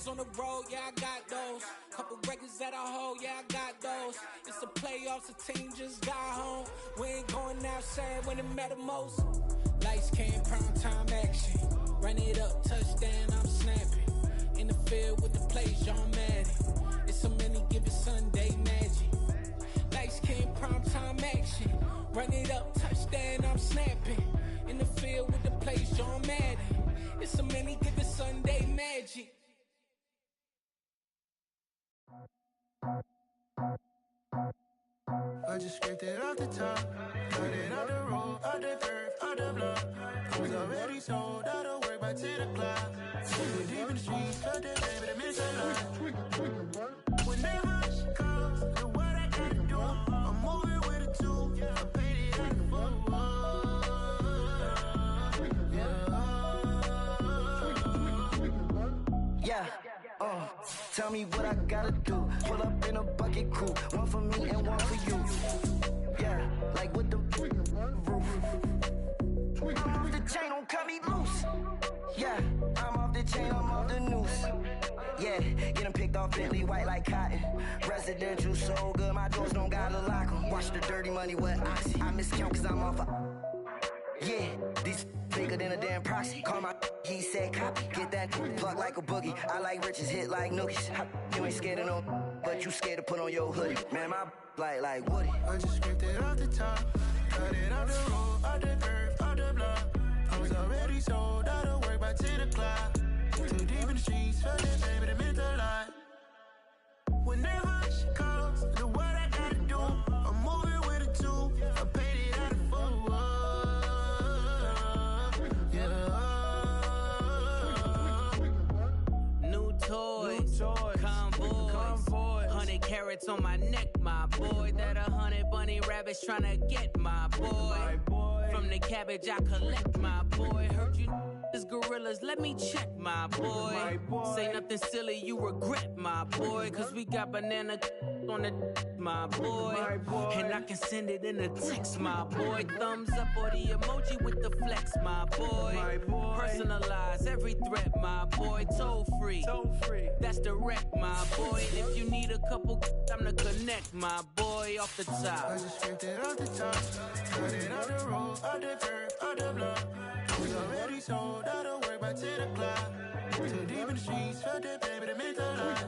on the road, yeah, I got those. Couple records that I hold, yeah, I got those. It's the playoffs, the team just got home. We ain't going outside when it matter most. Lights came, prime time action. Run it up, touchdown, I'm snapping. In the field with the plays, John Madden. It's so many, give it Sunday magic. Lights came, prime time action. Run it up, touchdown, I'm snapping. In the field with the plays, John Madden. It's so many, give it Sunday magic. I just scraped it off the top, cut it out the road, out the curve, out the block. I was already sold, out of work by 10 o'clock. Too deep in the streets, cut that baby, they miss a lot. Whenever she calls, know what I gotta do. I'm moving with a two, I paid it out the full. Yeah. Tell me what I gotta do. Pull up in a bucket crew, one for me and one for you. Yeah, like with the roof. I'm off the chain, don't cut me loose. Yeah, I'm off the chain, I'm off the noose. Yeah, get them picked off Bentley, white like cotton. Residential so good, my doors don't gotta lock them. Watch the dirty money with Oxy. I miscount cause I'm off a... Yeah, these bigger than a damn proxy. Call my he said copy. Get that plug like a boogie. I like riches, hit like nookies. You ain't scared of no, but you scared to put on your hoodie. Man, my like Woody. I just scraped it off the top, cut it out the road, out the curve, out the block. I was already sold, out of work by 10 o'clock. Too deep in the streets, felt that baby, they meant a lot. Whenever she calls, know what I gotta do. I'm moving with a two, I paid it out of full. Toys, convoys, 100 carats on my neck, my boy. That 100 bunny rabbits tryna get my boy. From the cabbage I collect, my boy. Heard you is gorillas, let me check, my boy. Say nothing silly, you regret, my boy. Cause we got banana on the my boy. And I can send it in a text, my boy. Thumbs up or the emoji with the flex, my boy. Personalize every threat, my boy. Toll free, that's direct, my boy. And if you need a couple, I'm to connect, my boy, off the top. I just scraped it off the top, cut it out the road, out the curve, out the block. I was already sold, out of work by 10 o'clock. Too deep in the streets, felt that baby, they meant a lot.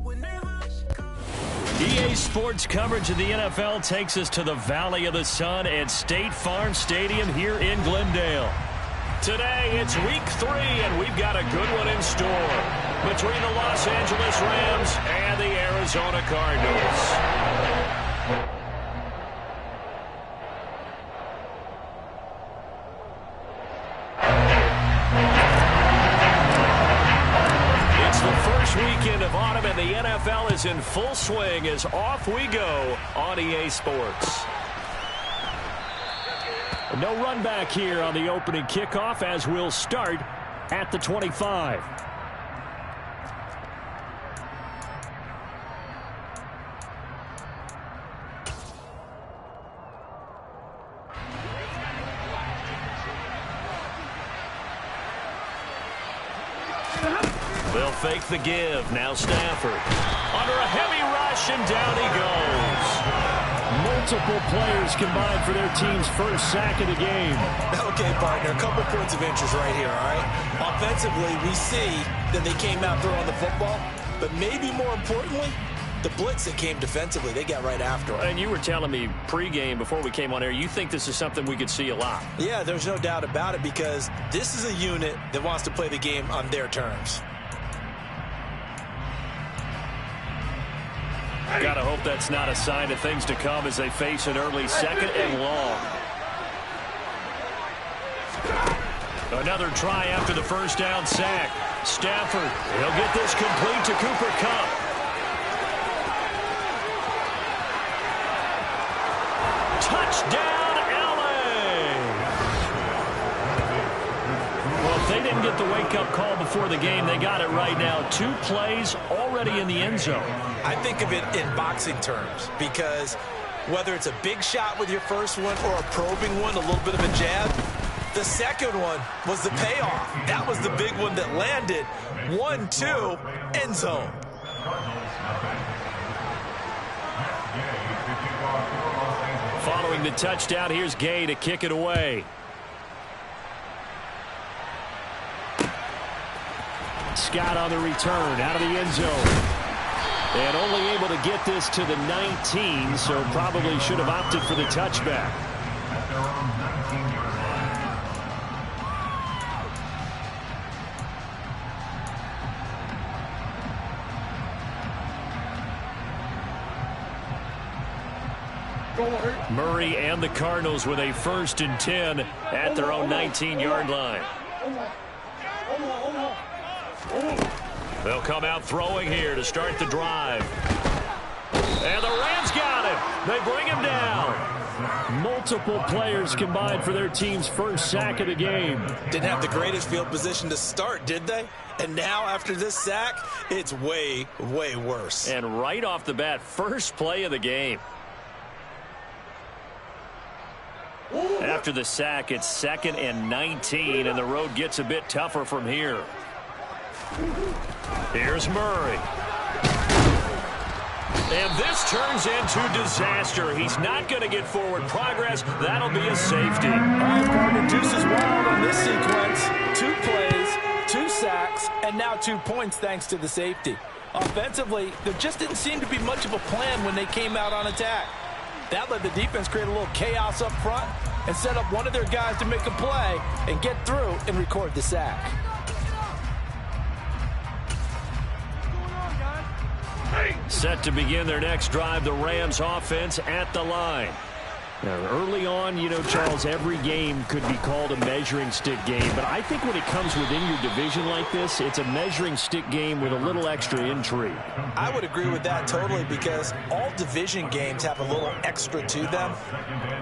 Whenever she calls. EA Sports coverage of the NFL takes us to the Valley of the Sun at State Farm Stadium here in Glendale. Today, it's week 3, and we've got a good one in store between the Los Angeles Rams and the Arizona Cardinals. It's the first weekend of autumn, and the NFL is in full swing as off we go on EA Sports. No run back here on the opening kickoff as we'll start at the 25. They'll fake the give. Now Stafford. Under a heavy rush, and down he goes. Multiple players combined for their team's first sack of the game. Okay, partner, a couple points of interest right here, all right? Offensively, we see that they came out throwing the football, but maybe more importantly, the blitz that came defensively, they got right after it. And you were telling me pregame before we came on air, you think this is something we could see a lot. Yeah, there's no doubt about it because this is a unit that wants to play the game on their terms. Gotta hope that's not a sign of things to come as they face an early second and long. Another try after the first down sack. Stafford, he'll get this complete to Cooper Kupp. Touchdown, LA! Well, if they didn't get the wake-up call before the game, they got it right now. 2 plays already in the end zone. I think of it in boxing terms because whether it's a big shot with your first one or a probing one, a little bit of a jab, The second one was the payoff. That was the big one that landed. 1-2, end zone. Following the touchdown, here's Gay to kick it away. Scott on the return, out of the end zone. And only able to get this to the 19, so probably should have opted for the touchback. Murray and the Cardinals with a 1st and 10 at their own 19-yard line. They'll come out throwing here to start the drive. And the Rams got him. They bring him down. Multiple players combined for their team's first sack of the game. Didn't have the greatest field position to start, did they? And now after this sack, it's way, way worse. And right off the bat, first play of the game. After the sack, it's 2nd and 19, and the road gets a bit tougher from here. Here's Murray. And this turns into disaster. He's not going to get forward progress. That'll be a safety. All right, partner, Deuce is wild on this sequence. 2 plays, 2 sacks, and now 2 points thanks to the safety. Offensively, there just didn't seem to be much of a plan when they came out on attack. That let the defense create a little chaos up front and set up one of their guys to make a play and get through and record the sack. Set to begin their next drive, the Rams offense at the line. Now, early on, you know, Charles, every game could be called a measuring stick game, but I think when it comes within your division like this, it's a measuring stick game with a little extra intrigue. I would agree with that totally, because all division games have a little extra to them.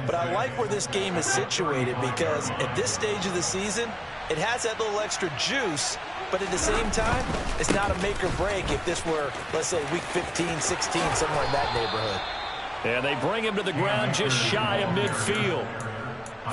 But I like where this game is situated, because at this stage of the season, it has that little extra juice, but at the same time, it's not a make or break if this were, let's say, week 15, 16, somewhere in that neighborhood. And they bring him to the ground just shy of midfield.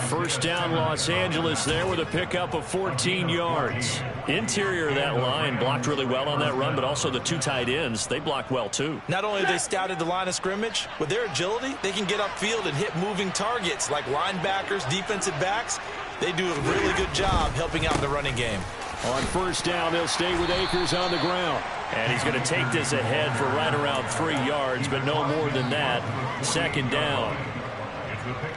First down, Los Angeles there with a pickup of 14 yards. Interior of that line blocked really well on that run, but also the 2 tight ends, they blocked well too. Not only have they scouted the line of scrimmage, with their agility, they can get upfield and hit moving targets like linebackers, defensive backs. They do a really good job helping out in the running game. On first down, they'll stay with Akers on the ground. And he's going to take this ahead for right around 3 yards, but no more than that. 2nd down.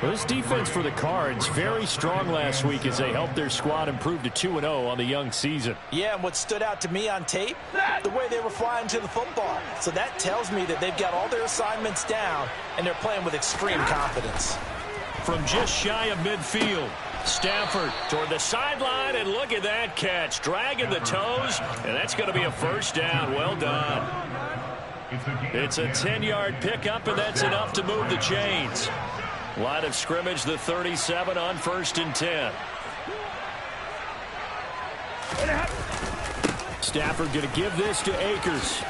Well, this defense for the Cards, very strong last week as they helped their squad improve to 2-0 on the young season. Yeah, and what stood out to me on tape, the way they were flying to the football. So that tells me that they've got all their assignments down, and they're playing with extreme confidence. From just shy of midfield, Stafford toward the sideline, and look at that catch. Dragging the toes, and that's going to be a first down. Well done. It's a 10-yard pickup, and that's enough to move the chains. Line of scrimmage, the 37 on 1st and 10. Stafford going to give this to Akers.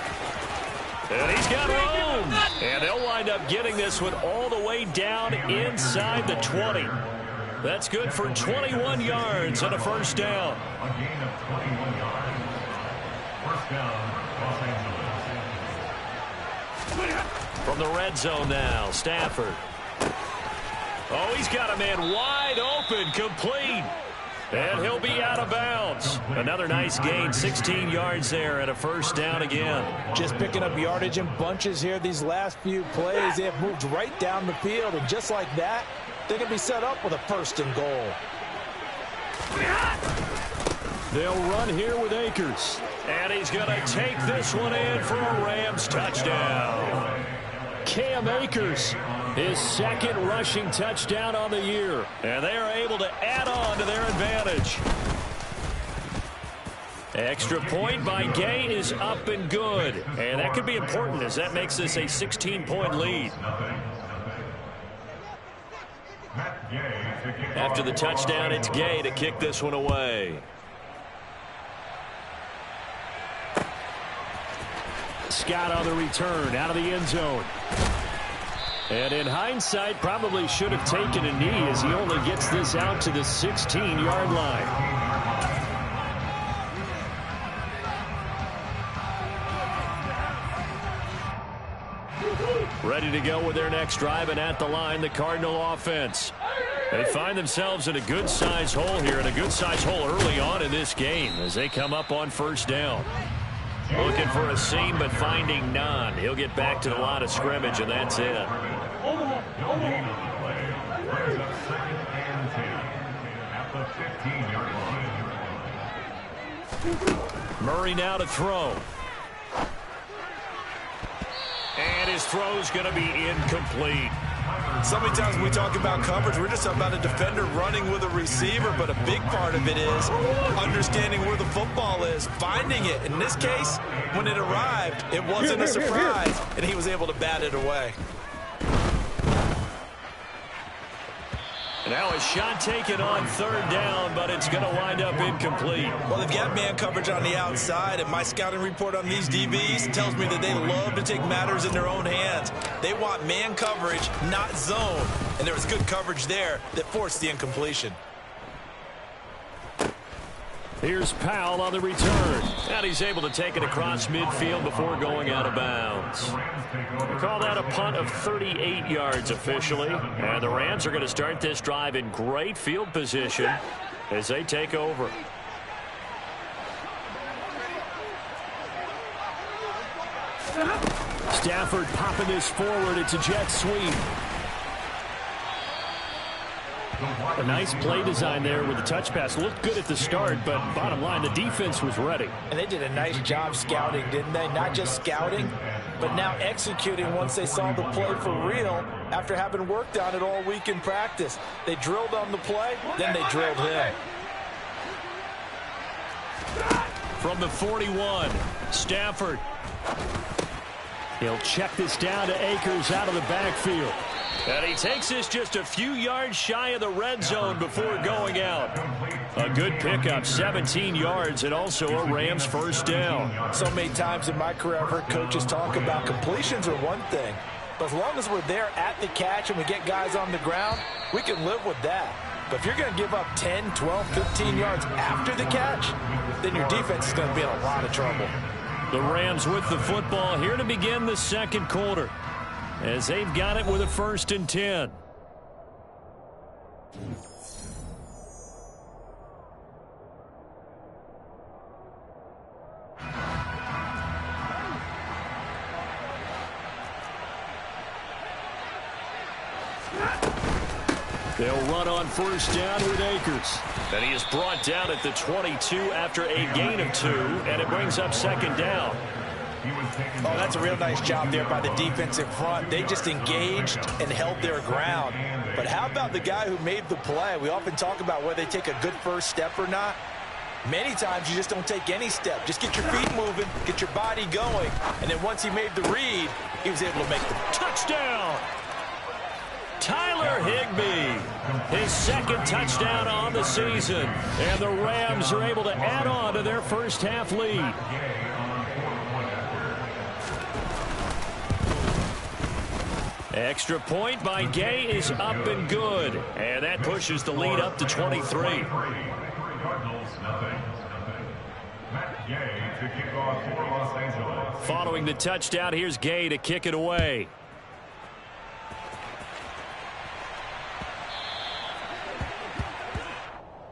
And he's got room. And they'll wind up getting this one all the way down inside the 20. That's good for 21 yards and a first down. A gain of 21 yards. First down, Los Angeles. From the red zone now, Stafford. Oh, he's got a man wide open, complete. And he'll be out of bounds. Another nice gain, 16 yards there and a first down again. Just picking up yardage in bunches here these last few plays. They have moved right down the field, and just like that, they're going to be set up with a 1st and goal. They'll run here with Akers. And he's going to take this one in for a Rams touchdown. Cam Akers, his 2nd rushing touchdown on the year. And they are able to add on to their advantage. Extra point by Gay is up and good. And that could be important as that makes this a 16-point lead. After the touchdown, it's Gay to kick this one away. Scott on the return, out of the end zone. And in hindsight, probably should have taken a knee as he only gets this out to the 16-yard line. Ready to go with their next drive, and at the line, the Cardinal offense. They find themselves in a good-sized hole here, and a good-sized hole early on in this game as they come up on first down. Looking for a seam, but finding none. He'll get back to the line of scrimmage, and that's it. Murray now to throw. And his throw's going to be incomplete. So many times when we talk about coverage, we're just talking about a defender running with a receiver, but a big part of it is understanding where the football is, finding it. In this case, when it arrived, it wasn't a surprise, and he was able to bat it away. Now a shot taken on third down, but it's going to wind up incomplete. Well, they've got man coverage on the outside, and my scouting report on these DBs tells me that they love to take matters in their own hands. They want man coverage, not zone. And there was good coverage there that forced the incompletion. Here's Powell on the return. And he's able to take it across midfield before going out of bounds. We call that a punt of 38 yards officially. And the Rams are going to start this drive in great field position as they take over. Stafford popping this forward. It's a jet sweep. A nice play design there with the touch pass. Looked good at the start, but bottom line, the defense was ready. And they did a nice job scouting, didn't they? Not just scouting, but now executing once they saw the play for real after having worked on it all week in practice. They drilled on the play, then they drilled him. From the 41, Stafford. He'll check this down to Akers out of the backfield. And he takes this just a few yards shy of the red zone before going out. A good pickup, 17 yards, and also a Rams first down. So many times in my career I've heard coaches talk about completions are one thing, but as long as we're there at the catch and we get guys on the ground, we can live with that. But if you're going to give up 10, 12, 15 yards after the catch, then your defense is going to be in a lot of trouble. The Rams with the football here to begin the second quarter, as they've got it with a 1st and 10. They'll run on first down with Akers. And he is brought down at the 22 after a gain of 2, and it brings up 2nd down. Oh, that's a real nice job there by the defensive front. They just engaged and held their ground. But how about the guy who made the play? We often talk about whether they take a good first step or not. Many times you just don't take any step. Just get your feet moving, get your body going, and then once he made the read, he was able to make the touchdown. Tyler Higbee, his 2nd touchdown on the season. And the Rams are able to add on to their first half lead. Extra point by Gay is up and good. And that pushes the lead up to 23. Following the touchdown, here's Gay to kick it away.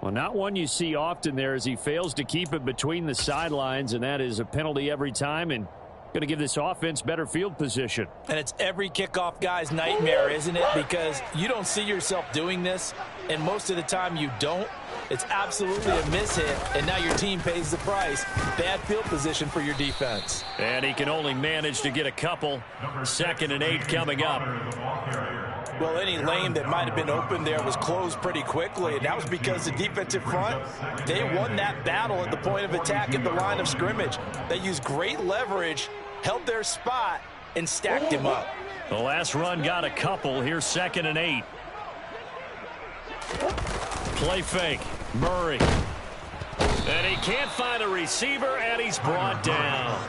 Well, not one you see often there as he fails to keep it between the sidelines, and that is a penalty every time, and going to give this offense better field position. And it's every kickoff guy's nightmare, isn't it? Because you don't see yourself doing this, and most of the time you don't. It's absolutely a mishit, and now your team pays the price. Bad field position for your defense. And he can only manage to get a couple. 2nd and 8 coming up. Well, any lane that might have been open there was closed pretty quickly, and that was because the defensive front, they won that battle at the point of attack at the line of scrimmage. They used great leverage, held their spot, and stacked him up. The last run got a couple. Here's 2nd and 8. Play fake. Murray. And he can't find a receiver, and he's brought down.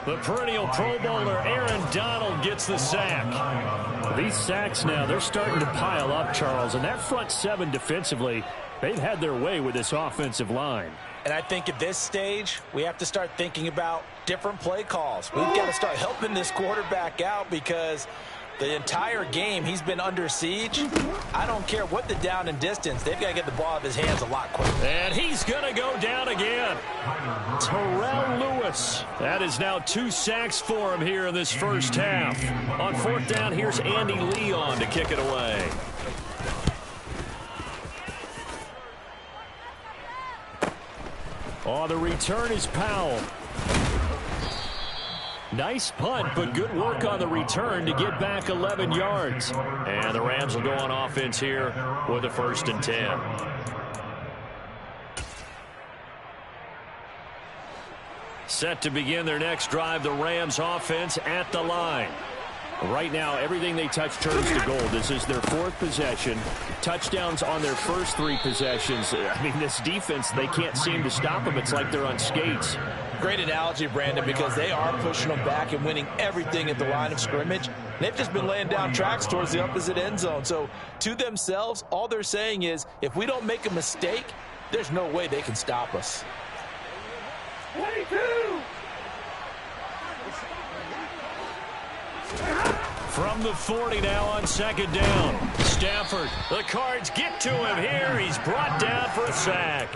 The perennial Pro Bowler Aaron Donald gets the sack. These sacks now, they're starting to pile up, Charles. And that front seven defensively, they've had their way with this offensive line. And I think at this stage, we have to start thinking about different play calls. We've got to start helping this quarterback out because the entire game he's been under siege. I don't care what the down and distance. They've got to get the ball out of his hands a lot quicker. And he's going to go down again. Terrell Lewis. That is now 2 sacks for him here in this first half. On 4th down, here's Andy Leon to kick it away. Oh, the return is Powell. Nice punt, but good work on the return to get back 11 yards. And the Rams will go on offense here with a 1st and 10. Set to begin their next drive, the Rams offense at the line. Right now, everything they touch turns to gold. This is their 4th possession. Touchdowns on their first 3 possessions. I mean, this defense, they can't seem to stop them. It's like they're on skates. Great analogy, Brandon, because they are pushing them back and winning everything at the line of scrimmage. They've just been laying down tracks towards the opposite end zone. So to themselves, all they're saying is, if we don't make a mistake, there's no way they can stop us. 22! From the 40 now on 2nd down. Stafford, the Cards get to him here. He's brought down for a sack.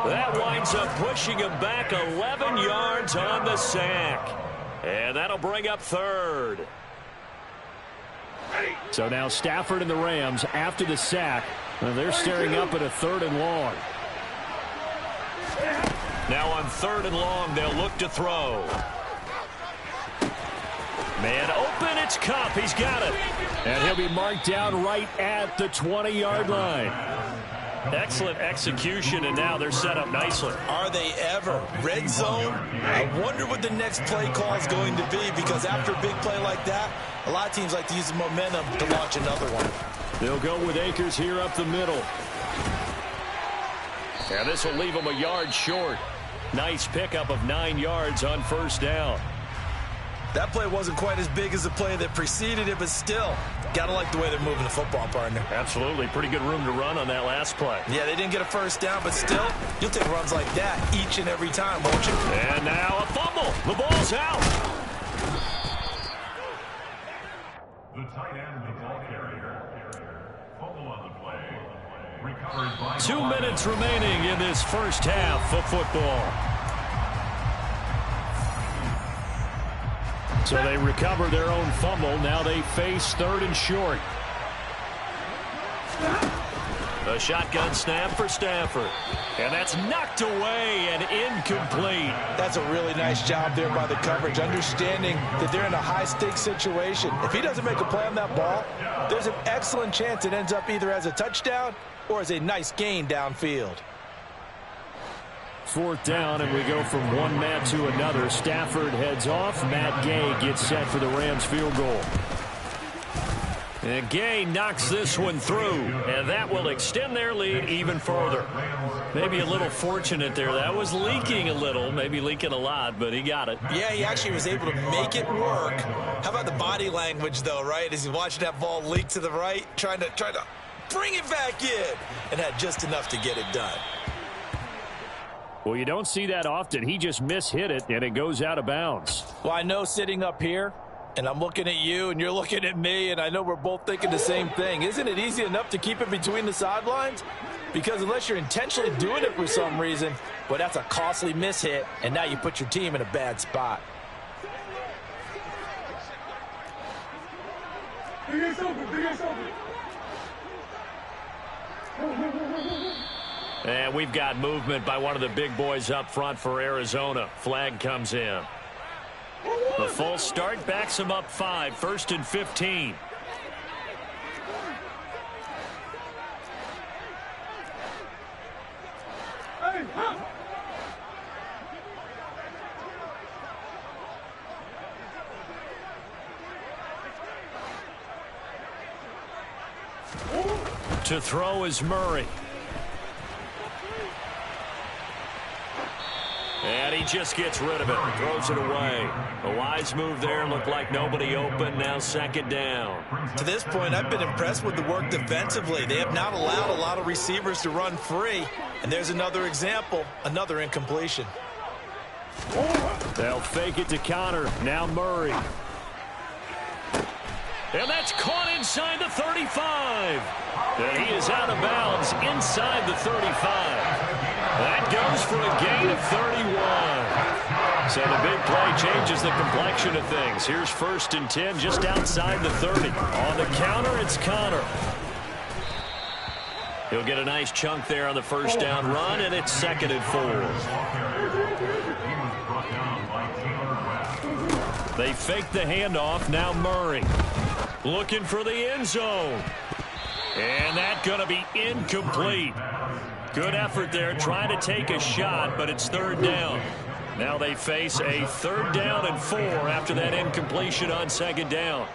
That winds up pushing him back 11 yards on the sack. And that'll bring up 3rd. So now Stafford and the Rams after the sack. They're staring up at a 3rd and long. Now on 3rd and long, they'll look to throw. Man open, it's Kupp. He's got it. And he'll be marked down right at the 20-yard line. Excellent execution, and now they're set up nicely. Are they ever? Red zone? I wonder what the next play call is going to be, because after a big play like that, a lot of teams like to use the momentum to launch another one. They'll go with Akers here up the middle. And this will leave them a yard short. Nice pickup of 9 yards on 1st down. That play wasn't quite as big as the play that preceded it, but still, gotta like the way they're moving the football, partner. Absolutely. Pretty good room to run on that last play. Yeah, they didn't get a 1st down, but still, you'll take runs like that each and every time, won't you? And now a fumble. The ball's out. The tight end, the ball carrier. Fumble on the play. Recovered by 2 minutes remaining in this first half of football. So they recover their own fumble. Now they face 3rd and short. A shotgun snap for Stafford. And that's knocked away and incomplete. That's a really nice job there by the coverage, understanding that they're in a high-stakes situation. If he doesn't make a play on that ball, there's an excellent chance it ends up either as a touchdown or as a nice gain downfield. 4th down, and we go from one man to another. Stafford heads off. Matt Gay gets set for the Rams field goal. And Gay knocks this one through, and that will extend their lead even further. Maybe a little fortunate there. That was leaking a little, maybe leaking a lot, but he got it. Yeah, he actually was able to make it work. How about the body language, though, right? As he's watching that ball leak to the right, trying to bring it back in, and had just enough to get it done. Well, you don't see that often. He just mishit it, and it goes out of bounds. Well, I know sitting up here, and I'm looking at you, and you're looking at me, and I know we're both thinking the same thing. Isn't it easy enough to keep it between the sidelines? Because unless you're intentionally doing it for some reason, well, that's a costly mishit, and now you put your team in a bad spot. And we've got movement by one of the big boys up front for Arizona. Flag comes in. The full start backs him up 5, 1st and 15. To throw is Murray. And he just gets rid of it, throws it away. A wise move there, looked like nobody open, now second down. To this point, I've been impressed with the work defensively. They have not allowed a lot of receivers to run free. And there's another example, another incompletion. They'll fake it to Connor, now Murray. And that's caught inside the 35. And he is out of bounds inside the 35. That goes for a gain of 31. So the big play changes the complexion of things. Here's 1st and 10 just outside the 30. On the counter, it's Connor. He'll get a nice chunk there on the first down run, and it's 2nd and 4. They fake the handoff. Now Murray looking for the end zone. And that's going to be incomplete. Good effort there, trying to take a shot, but it's 3rd down. Now they face a 3rd down and 4 after that incompletion on 2nd down.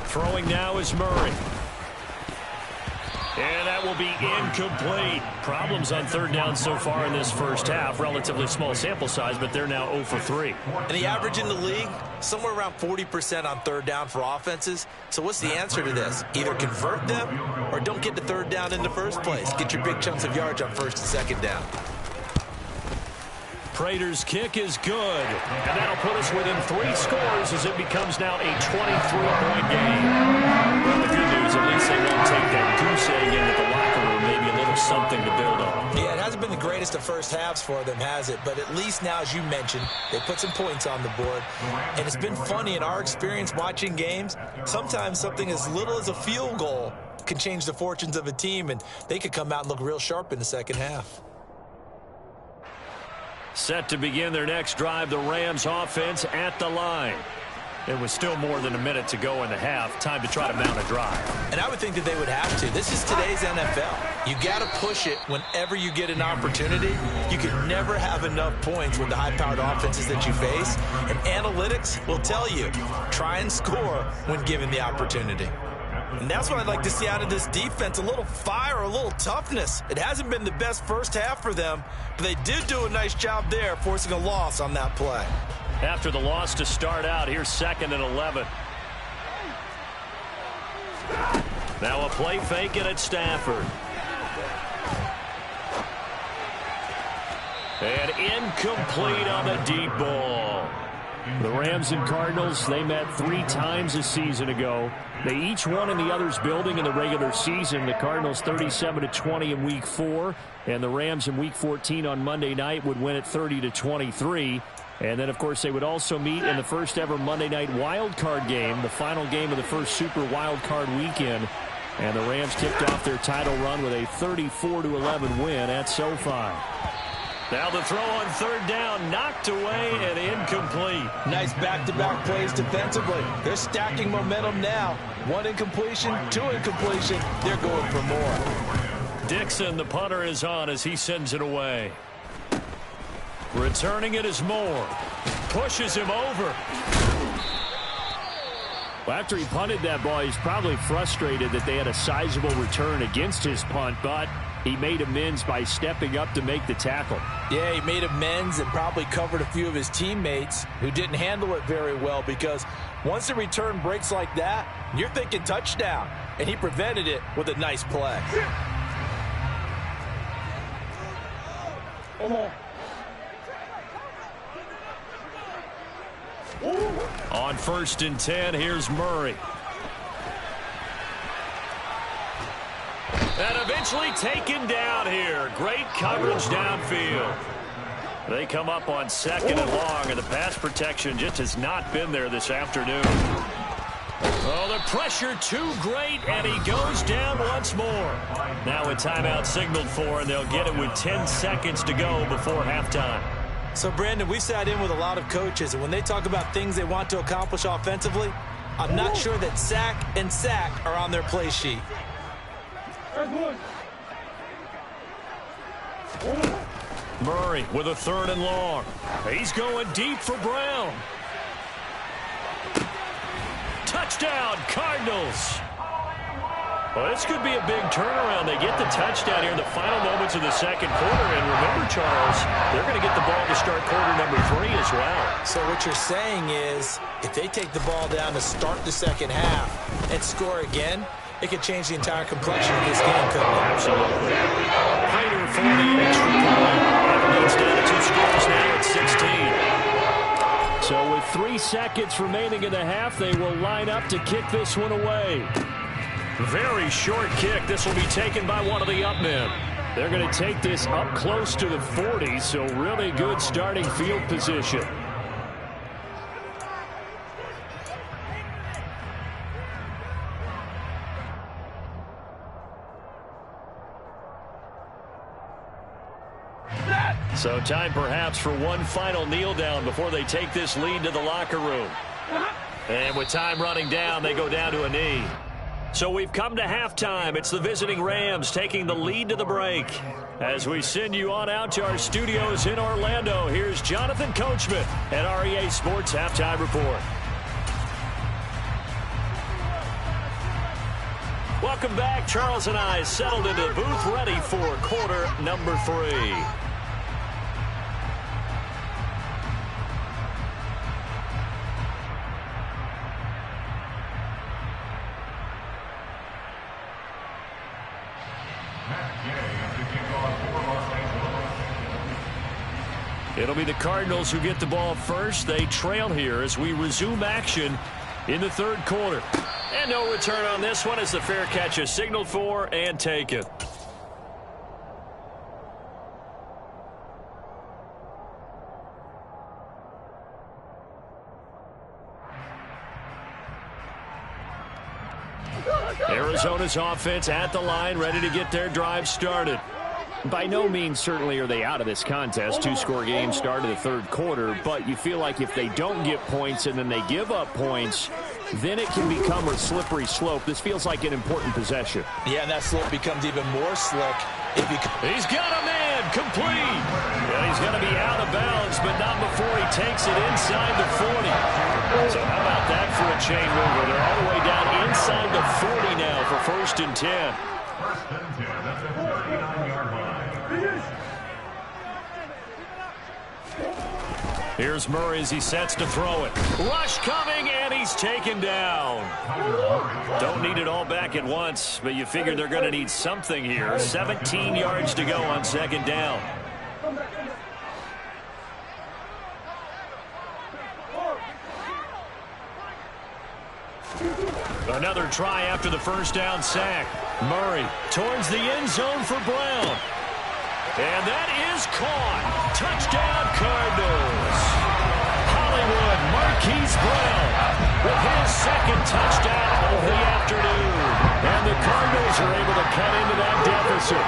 Throwing now is Murray. And that will be incomplete. Problems on 3rd down so far in this first half. Relatively small sample size, but they're now 0 for 3. And the average in the league, somewhere around 40% on 3rd down for offenses. So what's the answer to this? Either convert them or don't get to 3rd down in the first place. Get your big chunks of yards on 1st and 2nd down. Prater's kick is good. And that'll put us within 3 scores as it becomes now a 23-point game. Well, the good news, at least they won't take that goose egg into the locker room. Maybe a little something to build on. Yeah, it hasn't been the greatest of first halves for them, has it? But at least now, as you mentioned, they put some points on the board. And it's been funny in our experience watching games. Sometimes something as little as a field goal can change the fortunes of a team, and they could come out and look real sharp in the second half. Set to begin their next drive, the Rams offense at the line. It was still more than a minute to go in the half. Time to try to mount a drive. And I would think that they would have to. This is today's NFL. You got to push it whenever you get an opportunity. You can never have enough points with the high-powered offenses that you face. And analytics will tell you, try and score when given the opportunity. And that's what I'd like to see out of this defense, a little fire, a little toughness. It hasn't been the best first half for them, but they did do a nice job there, forcing a loss on that play. After the loss to start out, here's 2nd and 11. Now a play fake and it's Stafford. And incomplete on the deep ball. The Rams and Cardinals, they met 3 times a season ago. They each won in the other's building in the regular season. The Cardinals 37-20 in Week 4, and the Rams in Week 14 on Monday night would win it 30-23. And then, of course, they would also meet in the first ever Monday night wild card game, the final game of the first Super Wild Card weekend. And the Rams kicked off their title run with a 34-11 win at SoFi. Now the throw on 3rd down, knocked away and incomplete. Nice back-to-back plays defensively. They're stacking momentum now. 1 incompletion, 2 incompletion. They're going for more. Dixon, the punter, is on as he sends it away. Returning it is Moore. Pushes him over. Well, after he punted that ball, he's probably frustrated that they had a sizable return against his punt, but he made amends by stepping up to make the tackle. Yeah, he made amends and probably covered a few of his teammates who didn't handle it very well, because once the return breaks like that, you're thinking touchdown, and he prevented it with a nice play. On 1st and 10, here's Murray. And eventually taken down here. Great coverage downfield. They come up on 2nd and long, and the pass protection just has not been there this afternoon. Oh, the pressure too great, and he goes down once more. Now a timeout signaled for, and they'll get it with 10 seconds to go before halftime. So, Brandon, we've sat in with a lot of coaches, and when they talk about things they want to accomplish offensively, I'm not sure that sack and sack are on their play sheet. Murray with a 3rd and long. He's going deep for Brown. Touchdown, Cardinals. Well, this could be a big turnaround. They get the touchdown here in the final moments of the second quarter. And remember, Charles, they're going to get the ball to start quarter number 3 as well. So what you're saying is if they take the ball down to start the second half and score again, it could change the entire complexion of this game, couldn't it? Absolutely. Hyder for the extra point. It's down to 2 scores now at 16. So with 3 seconds remaining in the half, they will line up to kick this one away. Very short kick. This will be taken by one of the up men. They're going to take this up close to the 40, so really good starting field position. So time perhaps for one final kneel down before they take this lead to the locker room. And with time running down, they go down to a knee. So we've come to halftime. It's the visiting Rams taking the lead to the break. As we send you on out to our studios in Orlando, here's Jonathan Coachman at REA Sports Halftime Report. Welcome back. Charles and I settled into the booth ready for quarter number 3. It'll be the Cardinals who get the ball first. They trail here as we resume action in the third quarter. And no return on this one as the fair catch is signaled for and taken. Arizona's offense at the line, ready to get their drive started. By no means certainly are they out of this contest. 2-score game start of the third quarter, but you feel like if they don't get points and then they give up points, then it can become a slippery slope. This feels like an important possession. Yeah, and that slope becomes even more slick. He's got a man, complete. Yeah, he's going to be out of bounds, but not before he takes it inside the 40. So how about that for a chain mover? They're all the way down inside the 40 now for 1st and 10. 1st and 10, that's a 39-yard line. Here's Murray as he sets to throw it. Rush coming, and he's taken down. Don't need it all back at once, but you figure they're going to need something here. 17 yards to go on 2nd down. Another try after the 1st down sack. Murray towards the end zone for Brown. And that is caught. Touchdown, Cardinals. Hollywood Marquise Brown with his 2nd touchdown of the afternoon. And the Cardinals are able to cut into that deficit.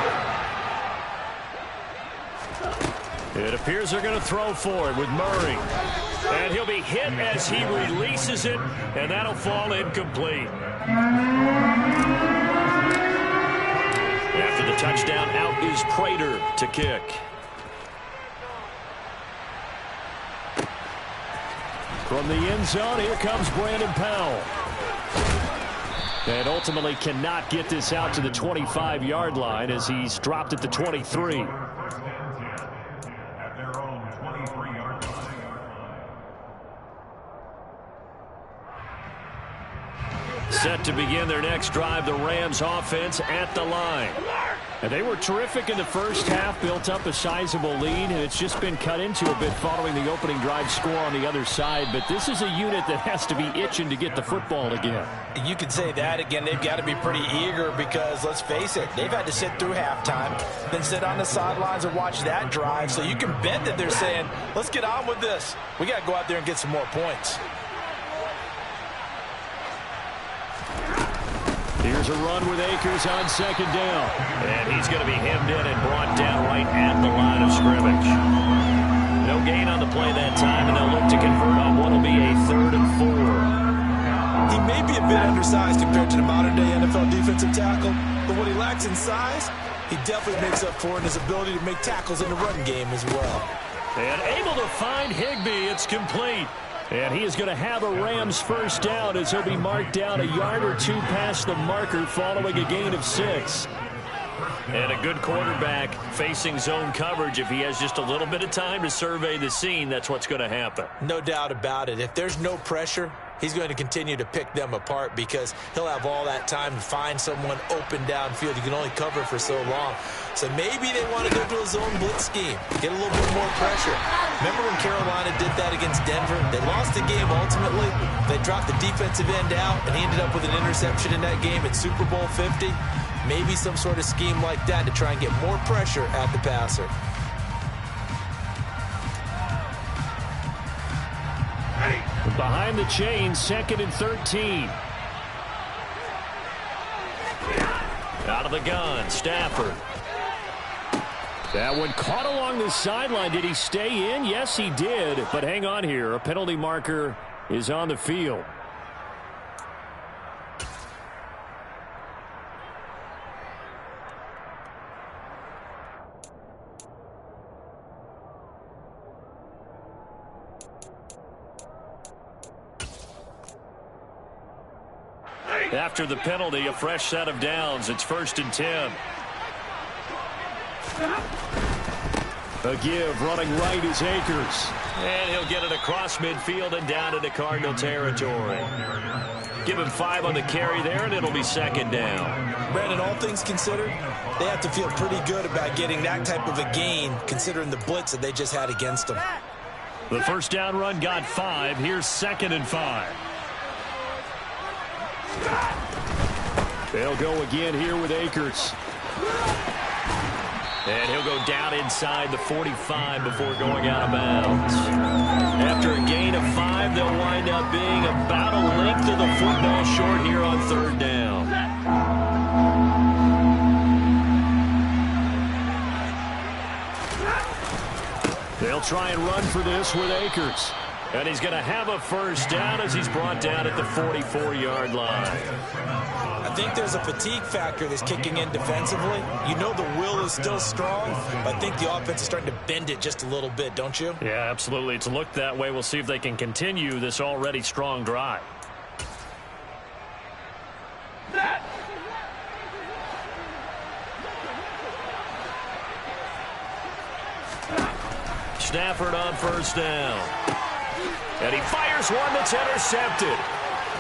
It appears they're going to throw for it with Murray. And he'll be hit as he releases it, and that'll fall incomplete. After the touchdown, out is Prater to kick. From the end zone, here comes Brandon Powell. And ultimately cannot get this out to the 25-yard line as he's dropped at the 23. Set to begin their next drive, the Rams offense at the line. And they were terrific in the first half, built up a sizable lead, and it's just been cut into a bit following the opening drive score on the other side. But this is a unit that has to be itching to get the football again. You could say that again. They've got to be pretty eager because, let's face it, they've had to sit through halftime, then sit on the sidelines and watch that drive. So you can bet that they're saying, let's get on with this. We got to go out there and get some more points. Here's a run with Akers on 2nd down. And he's going to be hemmed in and brought down right at the line of scrimmage. No gain on the play that time, and they'll look to convert on what will be a 3rd and 4. He may be a bit undersized compared to the modern-day NFL defensive tackle, but what he lacks in size, he definitely makes up for in his ability to make tackles in the run game as well. And able to find Higbee. It's complete. And he is going to have a Rams first down as he'll be marked down a yard or two past the marker following a gain of 6. And a good quarterback facing zone coverage. If he has just a little bit of time to survey the scene, that's what's going to happen. No doubt about it. If there's no pressure, he's going to continue to pick them apart because he'll have all that time to find someone open downfield. You can only cover for so long. So maybe they want to go to a zone blitz scheme, get a little bit more pressure. Remember when Carolina did that against Denver? They lost the game ultimately. They dropped the defensive end out, and he ended up with an interception in that game at Super Bowl 50. Maybe some sort of scheme like that to try and get more pressure at the passer. Behind the chain, 2nd and 13. Out of the gun, Stafford. That one caught along the sideline. Did he stay in? Yes, he did. But hang on here. A penalty marker is on the field. After the penalty, a fresh set of downs. It's 1st and 10. A give, running right is Akers. And he'll get it across midfield and down into Cardinal territory. Give him 5 on the carry there, and it'll be 2nd down. Brandon, all things considered, they have to feel pretty good about getting that type of a gain, considering the blitz that they just had against them. The first down run got 5. Here's 2nd and 5. They'll go again here with Akers. And he'll go down inside the 45 before going out of bounds. After a gain of 5, they'll wind up being about a length of the football short here on 3rd down. They'll try and run for this with Akers. And he's going to have a first down as he's brought down at the 44-yard line. I think there's a fatigue factor that's kicking in defensively. You know the will is still strong, but I think the offense is starting to bend it just a little bit, don't you? Yeah, absolutely. It's looked that way. We'll see if they can continue this already strong drive. Stafford on first down. And he fires one that's intercepted.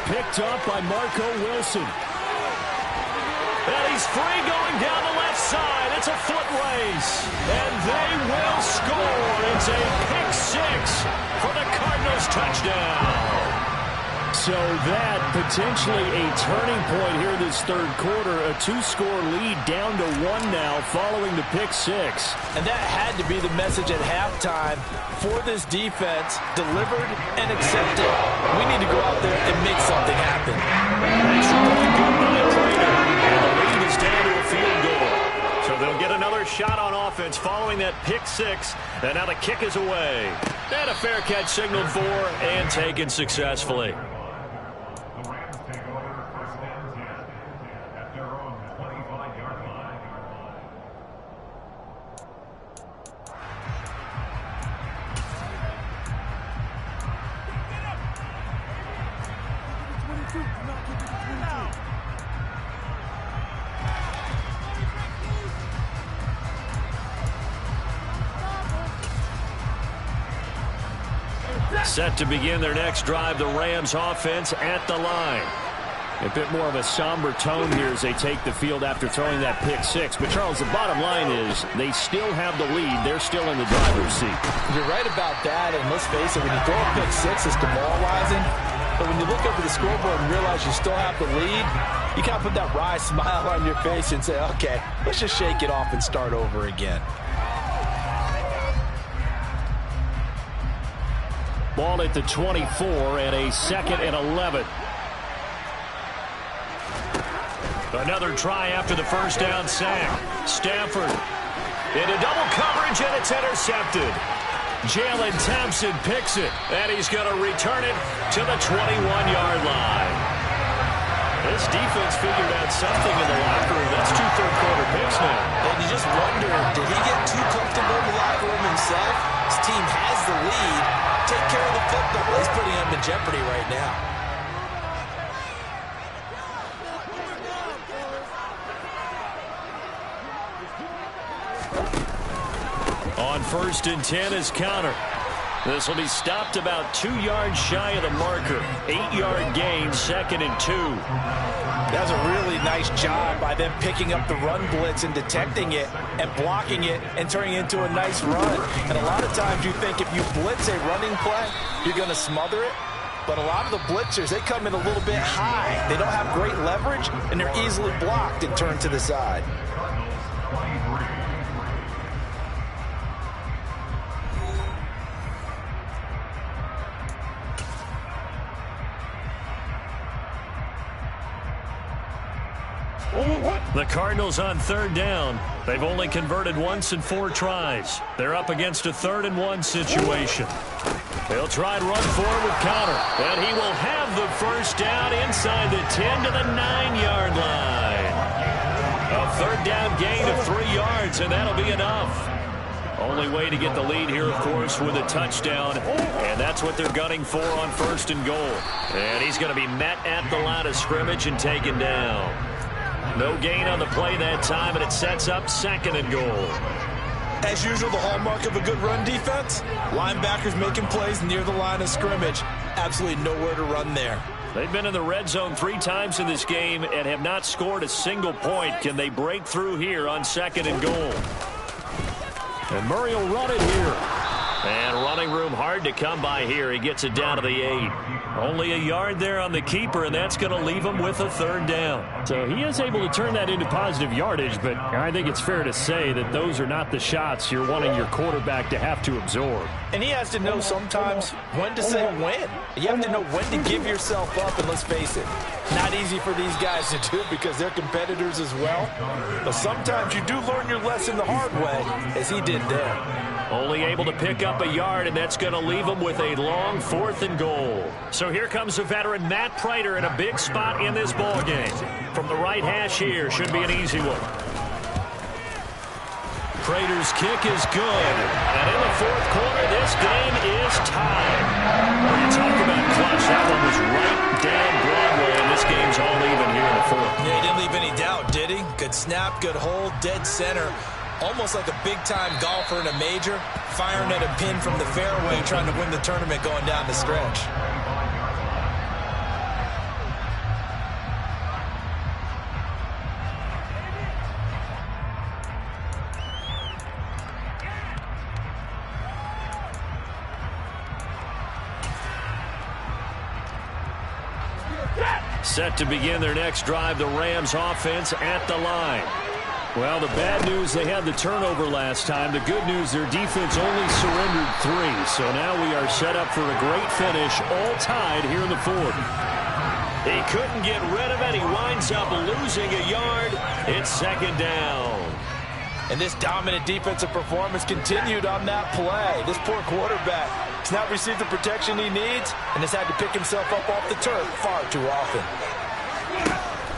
Picked up by Marco Wilson. And he's free going down the left side. It's a foot race. And they will score. It's a pick 6 for the Cardinals touchdown. So that potentially a turning point here this 3rd quarter. A 2-score lead down to 1 now following the pick 6. And that had to be the message at halftime for this defense. Delivered and accepted. We need to go out there and make something happen. Extra point good by Prater. And the lead is down to a field goal. So they'll get another shot on offense following that pick 6. And now the kick is away. And a fair catch signaled for and taken successfully. Set to begin their next drive, the Rams offense at the line. A bit more of a somber tone here as they take the field after throwing that pick 6. But, Charles, the bottom line is they still have the lead. They're still in the driver's seat. You're right about that, and let's face it, when you throw a pick 6, it's demoralizing. But when you look up at the scoreboard and realize you still have the lead, you kind of put that wry smile on your face and say, okay, let's just shake it off and start over again. Ball at the 24 and a 2nd and 11. Another try after the first down sack. Stafford into double coverage, and it's intercepted. Jalen Thompson picks it, and he's going to return it to the 21-yard line. This defense figured out something in the locker room. That's 2 third-quarter picks now. And you just wonder, did he get too comfortable in the locker room himself? His team has the lead. Take care of the football. He's putting in jeopardy right now. On 1st and 10 is counter. This will be stopped about 2 yards shy of the marker. 8-yard gain, 2nd and 2. That's a really nice job by them picking up the run blitz and detecting it and blocking it and turning it into a nice run. And a lot of times you think if you blitz a running play, you're going to smother it. But a lot of the blitzers, they come in a little bit high. They don't have great leverage, and they're easily blocked and turned to the side. The Cardinals on 3rd down. They've only converted once in 4 tries. They're up against a 3rd and 1 situation. They'll try and run forward with counter. And he will have the 1st down inside the 10 to the 9-yard line. A 3rd down gain of 3 yards, and that'll be enough. Only way to get the lead here, of course, with a touchdown. And that's what they're gunning for on 1st and goal. And he's going to be met at the line of scrimmage and taken down. No gain on the play that time, and it sets up 2nd and goal. As usual, the hallmark of a good run defense, linebackers making plays near the line of scrimmage. Absolutely nowhere to run there. They've been in the red zone 3 times in this game and have not scored a single point. Can they break through here on 2nd and goal? And Murray will run it here. And running room hard to come by here. He gets it down to the 8. Only a yard there on the keeper, and that's going to leave him with a 3rd down. So he is able to turn that into positive yardage, but I think it's fair to say that those are not the shots you're wanting your quarterback to have to absorb. And he has to know sometimes when to say when. You have to know when to give yourself up, and let's face it, not easy for these guys to do because they're competitors as well. But sometimes you do learn your lesson the hard way, as he did there. Only able to pick up a yard, and that's going to leave him with a long 4th and goal. So here comes the veteran Matt Prater in a big spot in this ball game. From the right hash here, should be an easy one. Prater's kick is good. And in the 4th quarter, this game is tied. When you talk about clutch, that one was right down Broadway, and this game's all even here in the 4th. Yeah, he didn't leave any doubt, did he? Good snap, good hold, dead center. Almost like a big-time golfer in a major, firing at a pin from the fairway, trying to win the tournament going down the stretch. Set to begin their next drive, the Rams offense at the line. Well, the bad news, they had the turnover last time. The good news, their defense only surrendered 3. So now we are set up for a great finish, all tied here in the 4th. He couldn't get rid of it. He winds up losing a yard. It's 2nd down. And this dominant defensive performance continued on that play. This poor quarterback has not received the protection he needs and has had to pick himself up off the turf far too often.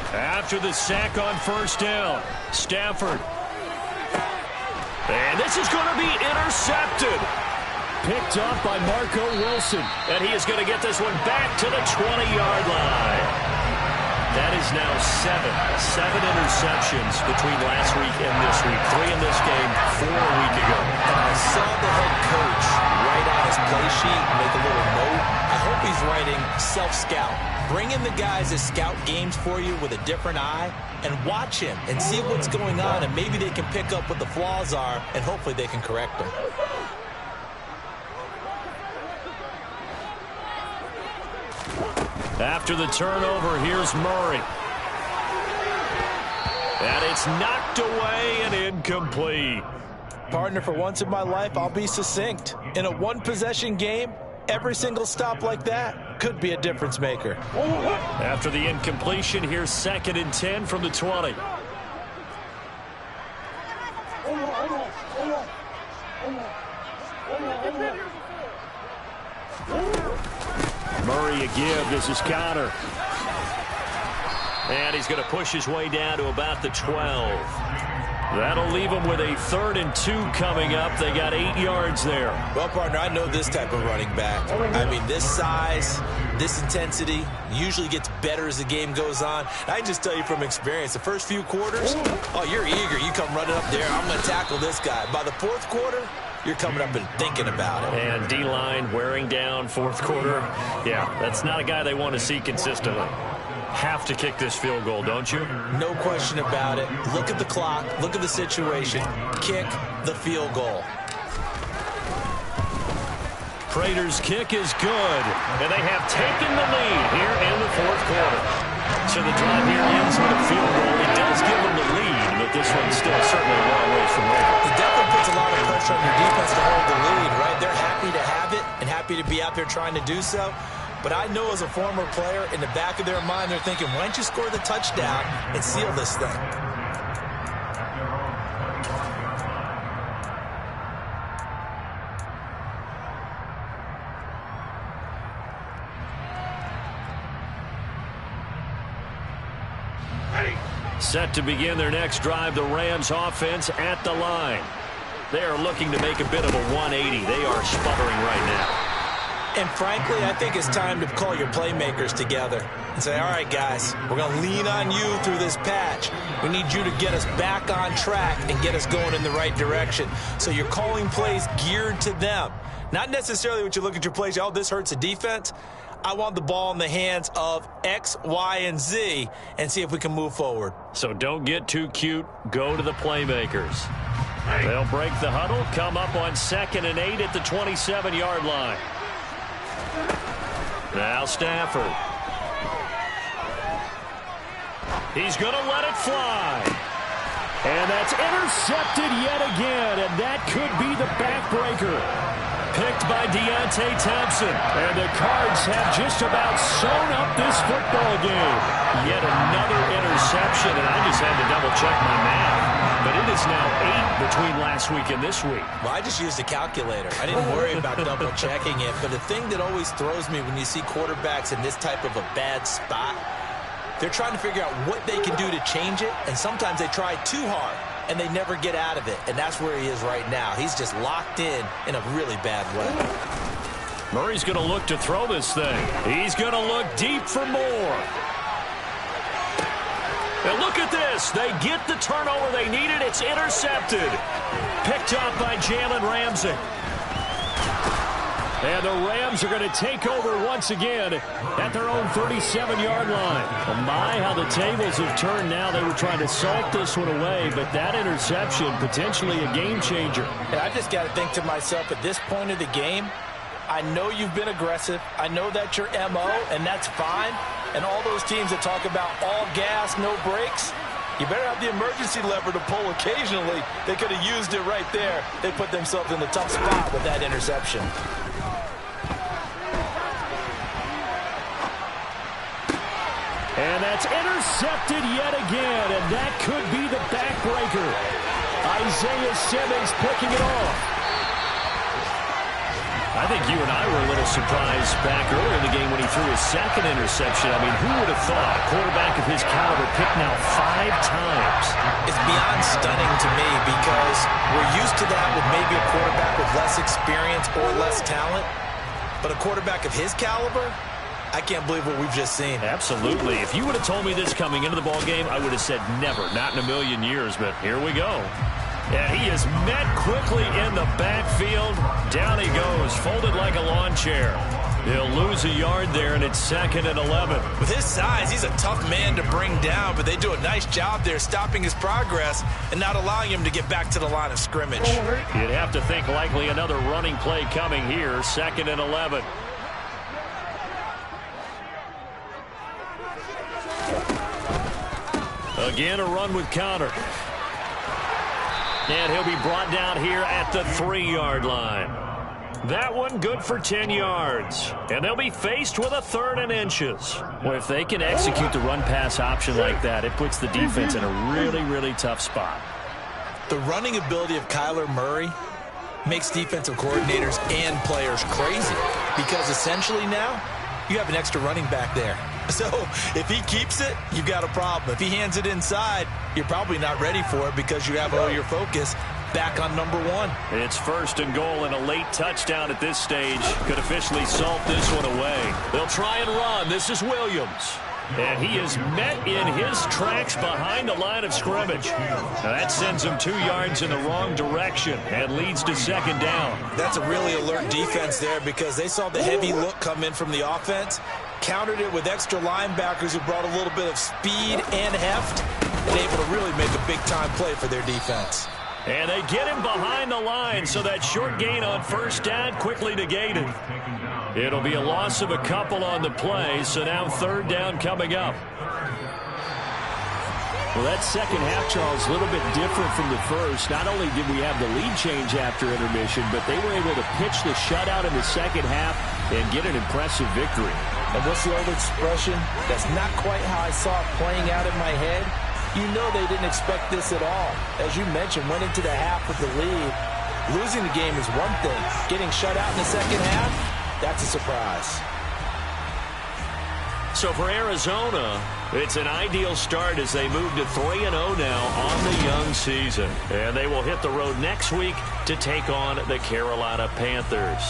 After the sack on 1st down, Stafford. And this is going to be intercepted. Picked up by Marco Wilson. And he is going to get this one back to the 20-yard line. That is now 7 interceptions between last week and this week. 3 in this game, 4 a week ago. I saw the head coach write on his play sheet, make a little note. I hope he's writing self-scout. Bring in the guys that scout games for you with a different eye and watch him and see what's going on, and maybe they can pick up what the flaws are, and hopefully they can correct them. After the turnover, here's Murray. And it's knocked away and incomplete. Partner, for once in my life, I'll be succinct. In a one-possession game, every single stop like that could be a difference maker. After the incompletion, here's 2nd and 10 from the 20. Murray a give. This is counter. And he's going to push his way down to about the 12. That'll leave him with a 3rd and 2 coming up. They got 8 yards there. Well, partner, I know this type of running back. I mean, this size, this intensity usually gets better as the game goes on. I can just tell you from experience, the first few quarters, oh, you're eager. You come running up there, I'm going to tackle this guy. By the fourth quarter, you're coming up and thinking about it. And D-line wearing down fourth quarter. Yeah, that's not a guy they want to see consistently. Have to kick this field goal, don't you? No question about it. Look at the clock. Look at the situation. Kick the field goal. Prater's kick is good, and they have taken the lead here in the fourth quarter. So the drive here ends with a field goal. It does give them the lead, but this one's still certainly a long ways from over. It definitely puts a lot of pressure on your defense to hold the lead, right? They're happy to have it and happy to be out there trying to do so. But I know as a former player, in the back of their mind, they're thinking, why don't you score the touchdown and seal this thing? Set to begin their next drive, the Rams offense at the line. They are looking to make a bit of a 180. They are sputtering right now. And frankly, I think it's time to call your playmakers together and say, all right, guys, we're going to lean on you through this patch. We need you to get us back on track and get us going in the right direction. So you're calling plays geared to them. Not necessarily what you look at your plays, oh, this hurts the defense. I want the ball in the hands of X, Y, and Z and see if we can move forward. So don't get too cute. Go to the playmakers. They'll break the huddle, come up on 2nd and 8 at the 27-yard line. Now Stafford. He's going to let it fly. And that's intercepted yet again, and that could be the backbreaker. Picked by Deontay Thompson. And the Cards have just about sewn up this football game. Yet another interception, and I just had to double-check my math. But it is now 8 between last week and this week. Well, I just used a calculator. I didn't worry about double-checking it. But the thing that always throws me when you see quarterbacks in this type of a bad spot, they're trying to figure out what they can do to change it, and sometimes they try too hard, and they never get out of it. And that's where he is right now. He's just locked in a really bad way. Murray's going to look to throw this thing. He's going to look deep for more. And look at this. They get the turnover they needed. It's intercepted. Picked up by Jalen Ramsey. And the Rams are going to take over once again at their own 37-yard line. Oh my, how the tables have turned now. They were trying to salt this one away, but that interception, potentially a game changer. And I just got to think to myself, at this point of the game, I know you've been aggressive. I know that's your MO, and that's fine. And all those teams that talk about all gas, no brakes, you better have the emergency lever to pull occasionally. They could have used it right there. They put themselves in a tough spot with that interception. And that's intercepted yet again, and that could be the backbreaker. Isaiah Simmons picking it off. I think you and I were a little surprised back earlier in the game when he threw his second interception. I mean, who would have thought a quarterback of his caliber picked now 5 times? It's beyond stunning to me because we're used to that with maybe a quarterback with less experience or less talent. But a quarterback of his caliber, I can't believe what we've just seen. Absolutely. If you would have told me this coming into the ball game, I would have said never, not in a million years, but here we go. And he is met quickly in the backfield. Down he goes, folded like a lawn chair. He'll lose a yard there, and it's 2nd and 11. With his size, he's a tough man to bring down, but they do a nice job there stopping his progress and not allowing him to get back to the line of scrimmage. You'd have to think likely another running play coming here, 2nd and 11. Again, a run with Conner. And he'll be brought down here at the 3-yard line. That one good for 10 yards. And they'll be faced with a 3rd and inches. Well, if they can execute the run-pass option like that, it puts the defense in a really, really tough spot. The running ability of Kyler Murray makes defensive coordinators and players crazy because essentially now you have an extra running back there. So if he keeps it, you've got a problem. If he hands it inside, you're probably not ready for it because you have all your focus back on number 1. It's 1st and goal, and a late touchdown at this stage could officially salt this one away. They'll try and run. This is Williams. And he is met in his tracks behind the line of scrimmage. Now that sends him 2 yards in the wrong direction and leads to 2nd down. That's a really alert defense there because they saw the heavy look come in from the offense, countered it with extra linebackers who brought a little bit of speed and heft, and able to really make a big-time play for their defense. And they get him behind the line, so that short gain on 1st down quickly negated. It'll be a loss of a couple on the play, so now 3rd down coming up. Well, that second half, Charles, a little bit different from the first. Not only did we have the lead change after intermission, but they were able to pitch the shutout in the second half and get an impressive victory. And what's the old expression? That's not quite how I saw it playing out in my head. You know they didn't expect this at all. As you mentioned, went into the half with the lead. Losing the game is one thing. Getting shut out in the second half, that's a surprise. So for Arizona, it's an ideal start as they move to 3-0 now on the young season. And they will hit the road next week to take on the Carolina Panthers.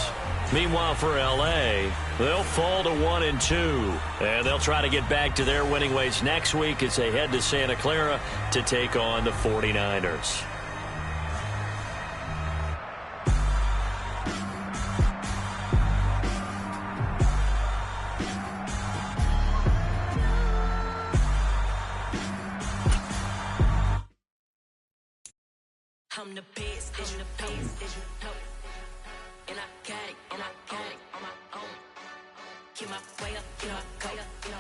Meanwhile, for L.A., they'll fall to 1-2. And they'll try to get back to their winning ways next week as they head to Santa Clara to take on the 49ers. I'm the best, and the best, as you know. And I got it, on my own. Get my way up, get my go.